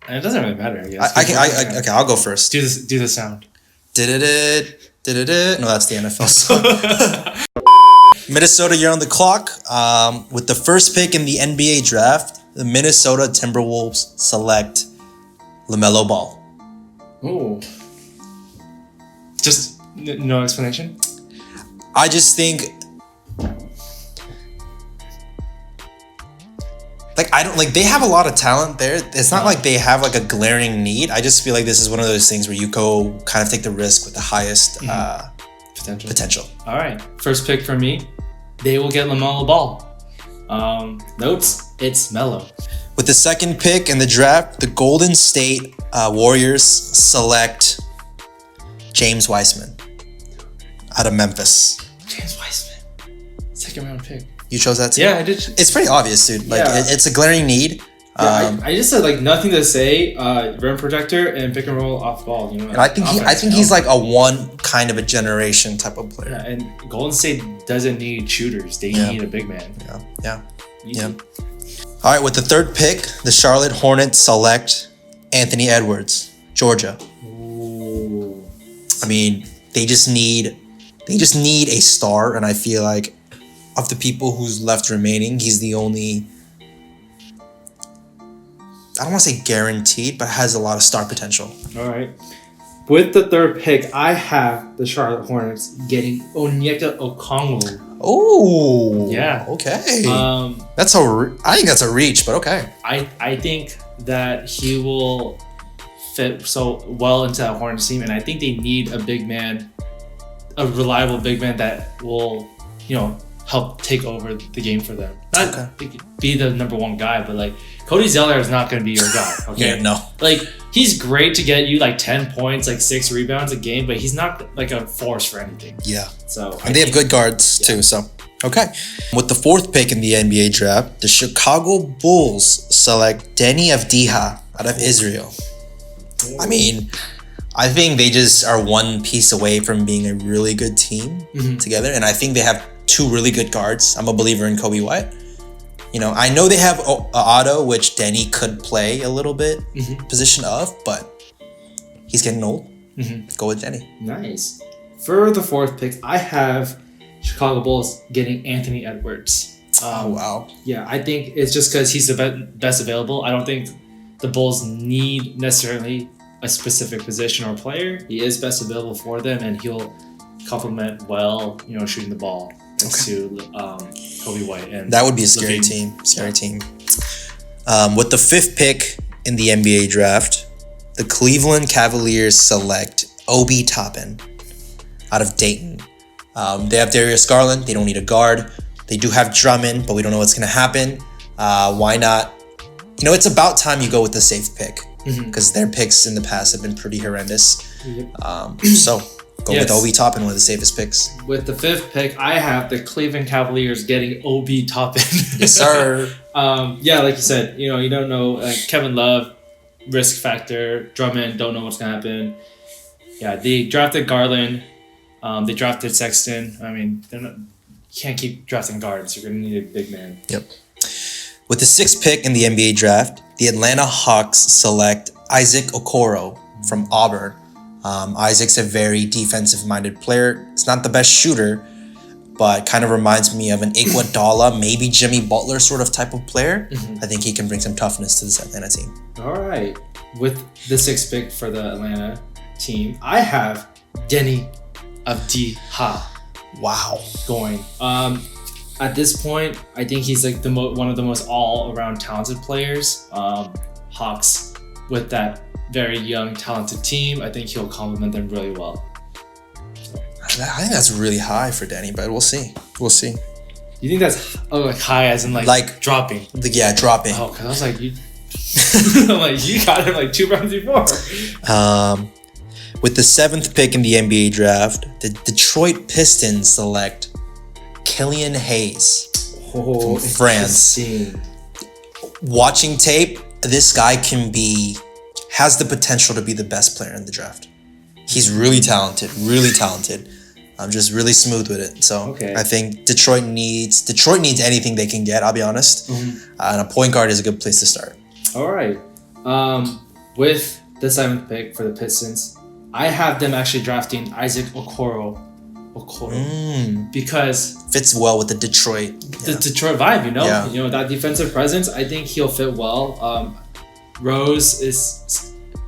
And it doesn't really matter, I guess. Okay, I'll go first. Do the sound. No, that's the NFL song. Minnesota, you're on the clock. With the first pick in the NBA draft, the Minnesota Timberwolves select LaMelo Ball. Ooh. Just no explanation? I just think, they have a lot of talent there. It's not like they have like a glaring need. I just feel like this is one of those things where you go kind of take the risk with the highest potential. All right. First pick for me, they will get LaMelo Ball. Notes, it's Melo. With the second pick in the draft, the Golden State Warriors select James Wiseman out of Memphis. James Wiseman. Second round pick. You chose that too? Yeah, I did. It's pretty obvious, dude. Like, it's a glaring need. I just said like nothing to say. Rim protector and pick and roll off ball. You know. And I think he's like a one kind of a generation type of player. Yeah, and Golden State doesn't need shooters. They need a big man. Yeah. All right, with the third pick, the Charlotte Hornets select Anthony Edwards, Georgia. Ooh. I mean, they just need a star, and I feel like of the people who's left remaining, he's the only, I don't want to say guaranteed, but has a lot of star potential. All right. With the third pick, I have the Charlotte Hornets getting Onyeka Okongwu. Oh, yeah. Okay. I think that's a reach, but okay. I think that he will fit so well into that Hornets team, and I think they need a big man, a reliable big man that will, help take over the game for them. Not be the number one guy, but like Cody Zeller is not going to be your guy. Okay, yeah, no. Like he's great to get you like 10 points, like 6 rebounds a game, but he's not like a force for anything. Yeah. So and they have good guards too. So okay. With the fourth pick in the NBA draft, the Chicago Bulls select Deni Avdija out of Israel. I mean, I think they just are one piece away from being a really good team together, and I think they have 2 really good guards. I'm a believer in Kobe White. I know they have Otto, which Denny could play a little bit position of, but he's getting old. Go with Denny. Nice. For the fourth pick, I have Chicago Bulls getting Anthony Edwards. Oh, wow. Yeah, I think it's just because he's the best available. I don't think the Bulls need necessarily a specific position or player. He is best available for them, and he'll complement well, shooting the ball next to Kobe White. And that would be a scary team. With the fifth pick in the NBA draft, the Cleveland Cavaliers select Obi Toppin out of Dayton. They have Darius Garland. They don't need a guard. They do have Drummond, but we don't know what's going to happen. Why not? It's about time you go with the safe pick because their picks in the past have been pretty horrendous. So go with Obi Toppin, one of the safest picks. With the fifth pick, I have the Cleveland Cavaliers getting Obi Toppin. Yes, sir. Like you said, you don't know Kevin Love, risk factor. Drummond, don't know what's gonna happen. Yeah, they drafted Garland. They drafted Sexton. I mean, you can't keep drafting guards. You're gonna need a big man. Yep. With the sixth pick in the NBA draft, the Atlanta Hawks select Isaac Okoro from Auburn. Isaac's a very defensive-minded player. It's not the best shooter, but kind of reminds me of an Iguodala, maybe Jimmy Butler sort of type of player. I think he can bring some toughness to this Atlanta team. All right. With the sixth pick for the Atlanta team, I have Deni Avdija. Wow. Going. At this point, I think he's like one of the most all-around talented players. Hawks, with that very young, talented team, I think he'll complement them really well. I think that's really high for Denny, but we'll see. You think that's high as in like dropping? Dropping. Oh, because I was like, you got him like 2 rounds before. With the seventh pick in the NBA draft, the Detroit Pistons select Killian Hayes from France. Watching tape, this guy has the potential to be the best player in the draft. He's really talented. I'm just really smooth with it. So I think Detroit needs anything they can get, I'll be honest. And a point guard is a good place to start. All right. with the 7th pick for the Pistons, I have them actually drafting Isaac Okoro because Fits well with the Detroit. the Detroit vibe, you know? Yeah. You know, that defensive presence, I think he'll fit well. Rose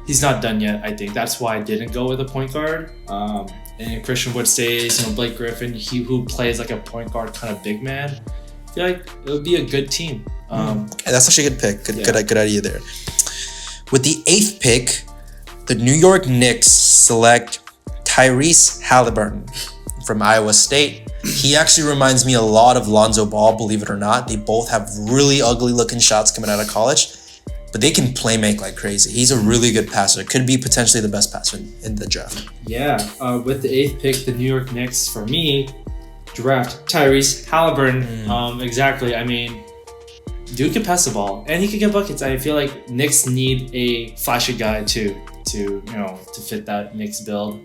he's not done yet, I think. That's why I didn't go with a point guard. And Christian Wood stays, you know, Blake Griffin, who plays like a point guard kind of big man. I feel like it would be a good team. That's actually a good pick. Good idea there. With the 8th pick, the New York Knicks select Tyrese Halliburton from Iowa State. He actually reminds me a lot of Lonzo Ball, believe it or not. They both have really ugly looking shots coming out of college, but they can play make like crazy. He's a really good passer. Could be potentially the best passer in the draft. Yeah, with the 8th pick, the New York Knicks, for me, draft Tyrese Halliburton. Exactly. I mean, dude can pass the ball and he can get buckets. I feel like Knicks need a flashy guy to fit that Knicks build.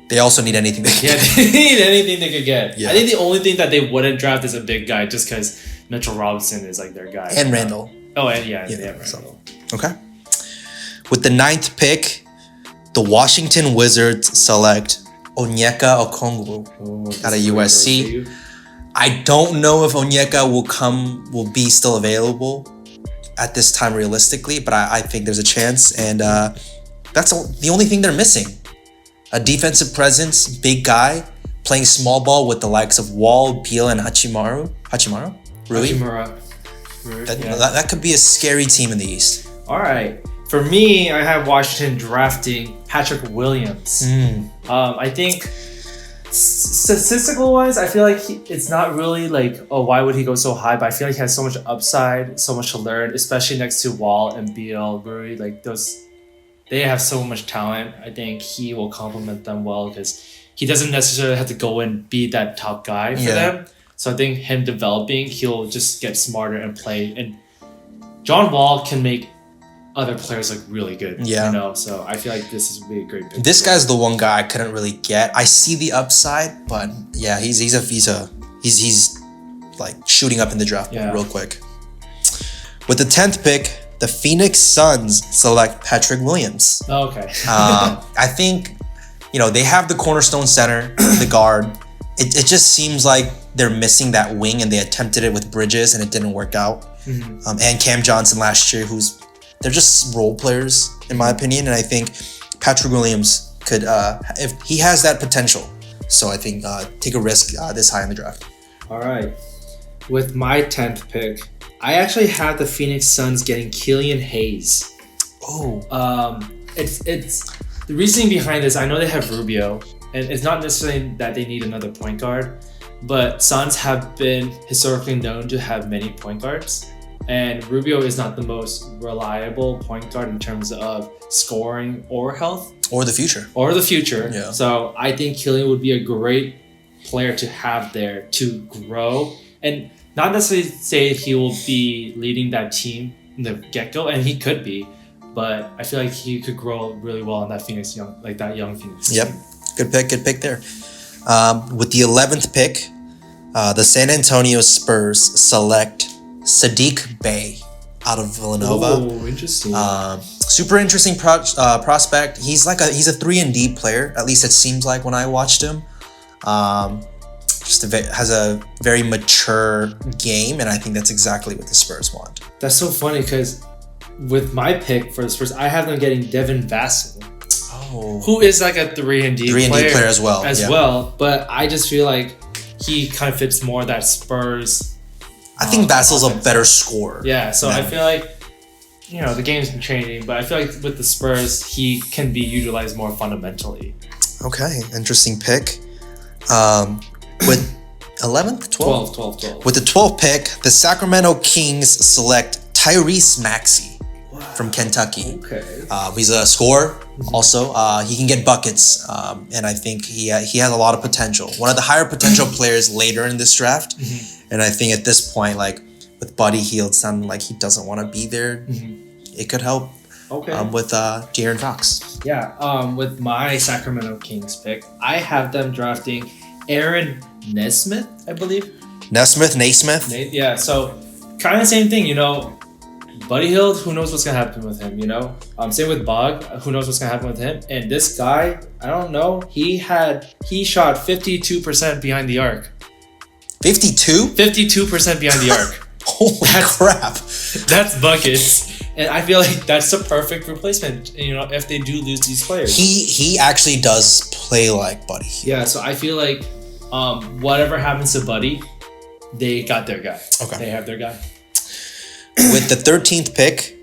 They also need anything they can Yeah, get. they need anything they could get. Yeah. I think the only thing that they wouldn't draft is a big guy, just because Mitchell Robinson is like their guy. And Randall. Oh, and they have Randall. So, okay. With the 9th pick, the Washington Wizards select Onyeka Okongwu out of USC. I don't know if Onyeka will be still available at this time realistically, but I think there's a chance, and that's the only thing they're missing. A defensive presence, big guy, playing small ball with the likes of Wall, Beal, and Hachimaru. Really? That could be a scary team in the East. All right. For me, I have Washington drafting Patrick Williams. I think statistical wise, I feel like it's not really like, oh, why would he go so high? But I feel like he has so much upside, so much to learn, especially next to Wall and Beal. Really, like they have so much talent. I think he will complement them well because he doesn't necessarily have to go and be that top guy for them. So I think him developing, he'll just get smarter and play. And John Wall can make other players look really good. Yeah. You know, so I feel like this is really a great pick. This guy's the one guy I couldn't really get. I see the upside, but yeah, he's like shooting up in the draft real quick. With the 10th pick, the Phoenix Suns select Patrick Williams. Oh, okay. I think, they have the cornerstone center, the guard. It just seems like they're missing that wing, and they attempted it with Bridges and it didn't work out. And Cam Johnson last year, they're just role players in my opinion, and I think Patrick Williams could, if he has that potential. So I think take a risk this high in the draft. All right. With my 10th pick, I actually have the Phoenix Suns getting Killian Hayes. Oh. It's the reasoning behind this. I know they have Rubio, and it's not necessarily that they need another point guard, but Suns have been historically known to have many point guards, and Rubio is not the most reliable point guard in terms of scoring or health. Or the future. Yeah. So I think Killian would be a great player to have there to grow, and not necessarily say he will be leading that team in the get-go, and he could be, but I feel like he could grow really well in that young Phoenix. Yep, good pick there. With the 11th pick, the San Antonio Spurs select Sadiq Bey out of Villanova. Oh, interesting. Super interesting prospect. He's a 3-and-D player. At least it seems like when I watched him. Has a very mature game, and I think that's exactly what the Spurs want. That's so funny because with my pick for the Spurs, I have them getting Devin Vassell, who is like a 3-and-D player as well. Well, but I just feel like he kind of fits more that Spurs. I think Vassell's a better scorer. Yeah, so I feel like the game's been changing, but I feel like with the Spurs, he can be utilized more fundamentally. Okay, interesting pick. With 11th? 12th? With the 12th pick, the Sacramento Kings select Tyrese Maxey from Kentucky. Okay. He's a scorer also. He can get buckets, and I think he has a lot of potential. One of the higher potential players later in this draft. And I think at this point, like with Buddy Hield sounding like he doesn't want to be there, it could help. Okay. With De'Aaron Fox. Yeah. With my Sacramento Kings pick, I have them drafting Aaron Nesmith, I believe. Naismith. Yeah, so kind of the same thing, Buddy Hield, who knows what's gonna happen with him, you know? Same with Bog, who knows what's gonna happen with him? And this guy, I don't know, he shot 52% behind the arc. 52? 52% behind the arc. Holy crap. That's buckets. And I feel like that's the perfect replacement, you know, if they do lose these players. He actually does play like Buddy. Yeah, so I feel like whatever happens to Buddy, they got their guy. Okay. They have their guy. With the 13th pick,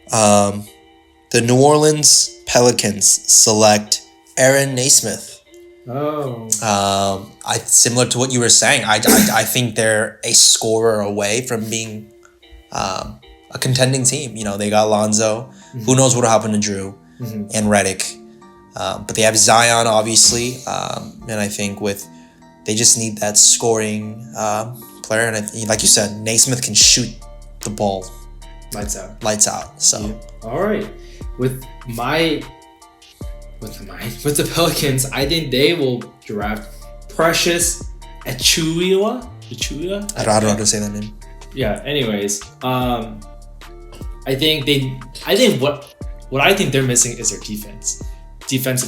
the New Orleans Pelicans select Aaron Naismith. Oh. Similar to what you were saying, I think they're a scorer away from being a contending team. You know, they got Lonzo. Mm-hmm. Who knows what'll happen to Drew and Redick. But they have Zion, obviously. And I think they just need that scoring player. And like you said, Naismith can shoot the ball. Lights out. Lights out. So. Yeah. All right. With the Pelicans, I think they will draft Precious Achiuwa. I don't know how to say that name. Yeah. Anyways, I think what I think they're missing is their defense.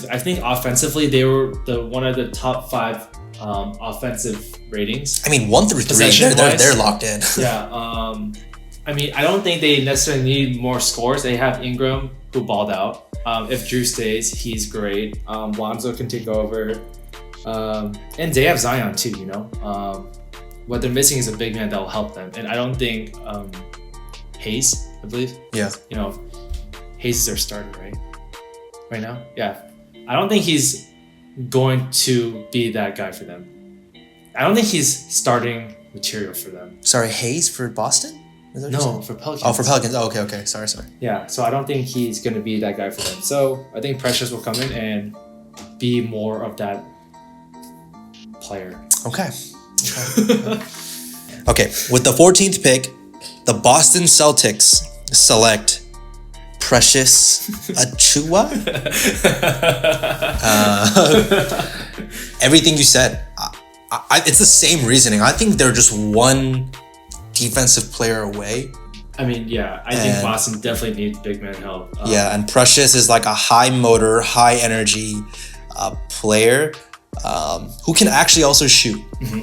I think offensively they were one of the top 5 offensive ratings. I mean, 1 through 3, they're locked in. Yeah. I mean, I don't think they necessarily need more scores. They have Ingram, who balled out. If Drew stays, he's great. Lonzo can take over. And they have Zion too, you know. What they're missing is a big man that will help them. And I don't think Hayes, I believe. Yeah. You know, Hayes is their starter, right? Right now? Yeah. I don't think he's going to be that guy for them. I don't think he's starting material for them. Sorry, Hayes for Boston? No, for Pelicans. Oh, for Pelicans. Oh, okay. Sorry. Yeah, so I don't think he's going to be that guy for them. So I think Precious will come in and be more of that player. Okay. Okay, with the 14th pick, the Boston Celtics select Precious Achiuwa. Everything you said, it's the same reasoning. I think they're just one defensive player away. I mean, yeah, I think Boston definitely needs big man help. Yeah, and Precious is like a high motor, high energy player who can actually also shoot.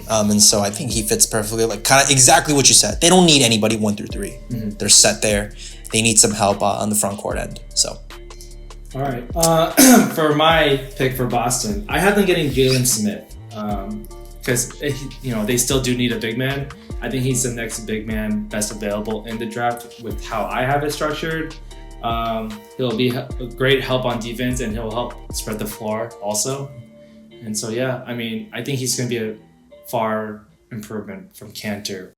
And so I think he fits perfectly, like kind of exactly what you said. They don't need anybody 1 through 3. They're set there. They need some help on the front court end. So. All right. For my pick for Boston, I have them getting Jalen Smith because they still do need a big man. I think he's the next big man best available in the draft with how I have it structured. He'll be a great help on defense and he'll help spread the floor also. And so, yeah, I mean, I think he's going to be a far improvement from Cantor.